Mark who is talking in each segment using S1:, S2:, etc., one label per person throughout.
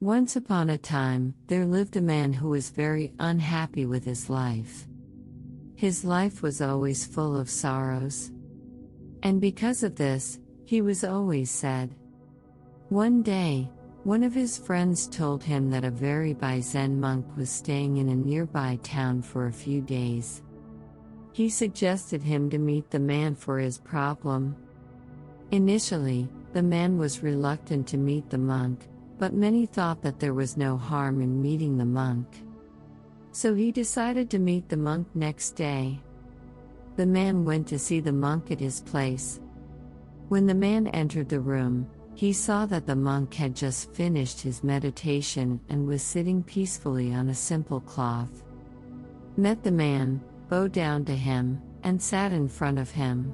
S1: Once upon a time, there lived a man who was very unhappy with his life. His life was always full of sorrows. And because of this, he was always sad. One day, one of his friends told him that a very Zen monk was staying in a nearby town for a few days. He suggested him to meet the man for his problem. Initially, the man was reluctant to meet the monk, but many thought that there was no harm in meeting the monk. So he decided to meet the monk next day. The man went to see the monk at his place. When the man entered the room, he saw that the monk had just finished his meditation and was sitting peacefully on a simple cloth. Met the man, bowed down to him, and sat in front of him.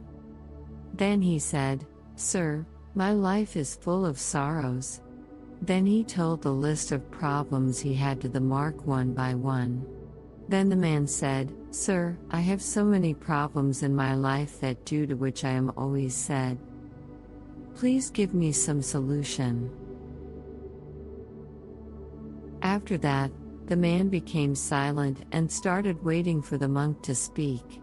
S1: Then he said, "Sir, my life is full of sorrows." Then he told the list of problems he had to the monk one by one. Then the man said, "Sir, I have so many problems in my life that due to which I am always sad. Please give me some solution." After that, the man became silent and started waiting for the monk to speak.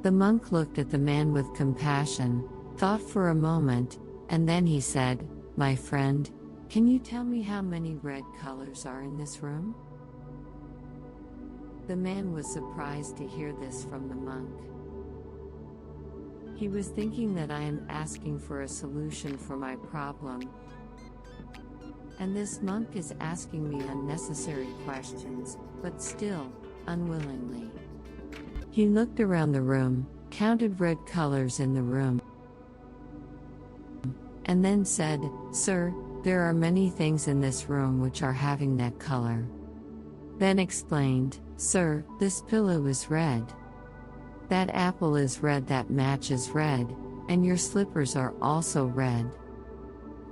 S1: The monk looked at the man with compassion, thought for a moment, and then he said, "My friend, can you tell me how many red colors are in this room?" The man was surprised to hear this from the monk. He was thinking that I am asking for a solution for my problem, and this monk is asking me unnecessary questions, but still, unwillingly. He looked around the room, counted red colors in the room, and then said, "Sir, there are many things in this room which are having that color." Then explained, "Sir, this pillow is red. That apple is red, that match is red, and your slippers are also red.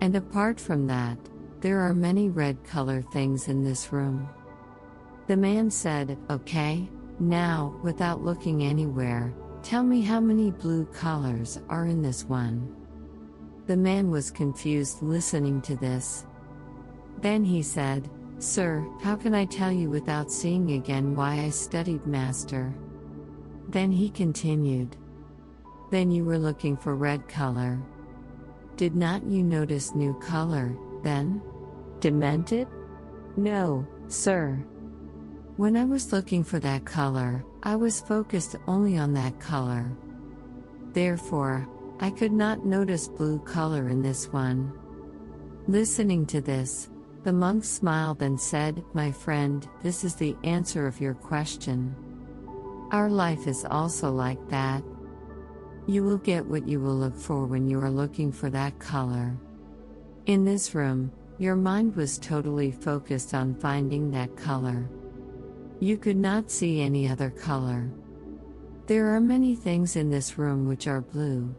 S1: And apart from that, there are many red color things in this room." The man said, "Okay, now, without looking anywhere, tell me how many blue colors are in this one." The man was confused listening to this. Then he said, "Sir, how can I tell you without seeing again why I studied Master?" Then he continued, "Then you were looking for red color. Did not you notice new color, then? Demented?" "No, sir. When I was looking for that color, I was focused only on that color. Therefore, I could not notice blue color in this one." Listening to this, the monk smiled and said, "My friend, this is the answer of your question. Our life is also like that. You will get what you will look for when you are looking for that color. In this room, your mind was totally focused on finding that color. You could not see any other color. There are many things in this room which are blue.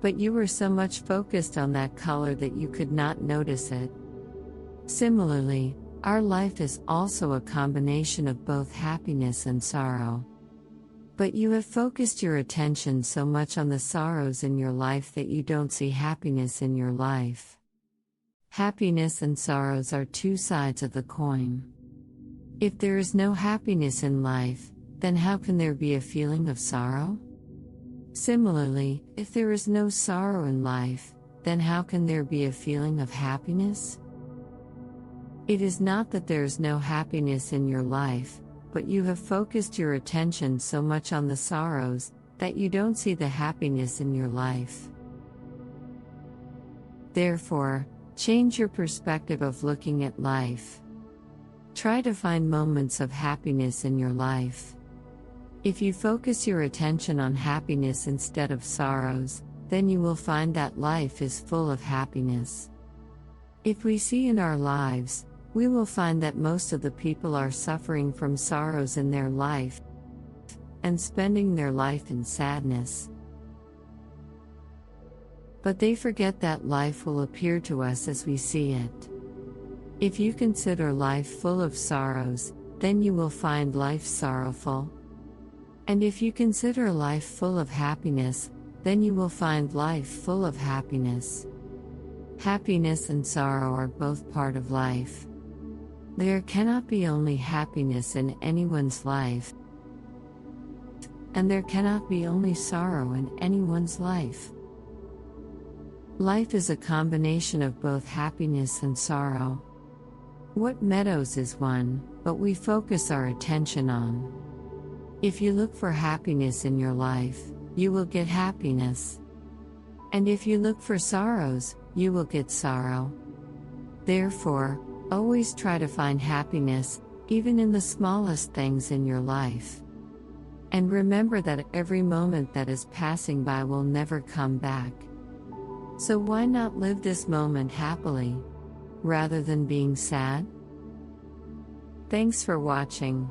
S1: But you were so much focused on that color that you could not notice it." Similarly, our life is also a combination of both happiness and sorrow. But you have focused your attention so much on the sorrows in your life that you don't see happiness in your life. Happiness and sorrows are two sides of the coin. If there is no happiness in life, then how can there be a feeling of sorrow? Similarly, if there is no sorrow in life, then how can there be a feeling of happiness? It is not that there is no happiness in your life, but you have focused your attention so much on the sorrows that you don't see the happiness in your life. Therefore, change your perspective of looking at life. Try to find moments of happiness in your life. If you focus your attention on happiness instead of sorrows, then you will find that life is full of happiness. If we see in our lives, we will find that most of the people are suffering from sorrows in their life and spending their life in sadness. But they forget that life will appear to us as we see it. If you consider life full of sorrows, then you will find life sorrowful. And if you consider life full of happiness, then you will find life full of happiness. Happiness and sorrow are both part of life. There cannot be only happiness in anyone's life, and there cannot be only sorrow in anyone's life. Life is a combination of both happiness and sorrow. What meadows is one, but we focus our attention on. If you look for happiness in your life, you will get happiness. And if you look for sorrows, you will get sorrow. Therefore, always try to find happiness, even in the smallest things in your life. And remember that every moment that is passing by will never come back. So why not live this moment happily, rather than being sad? Thanks for watching.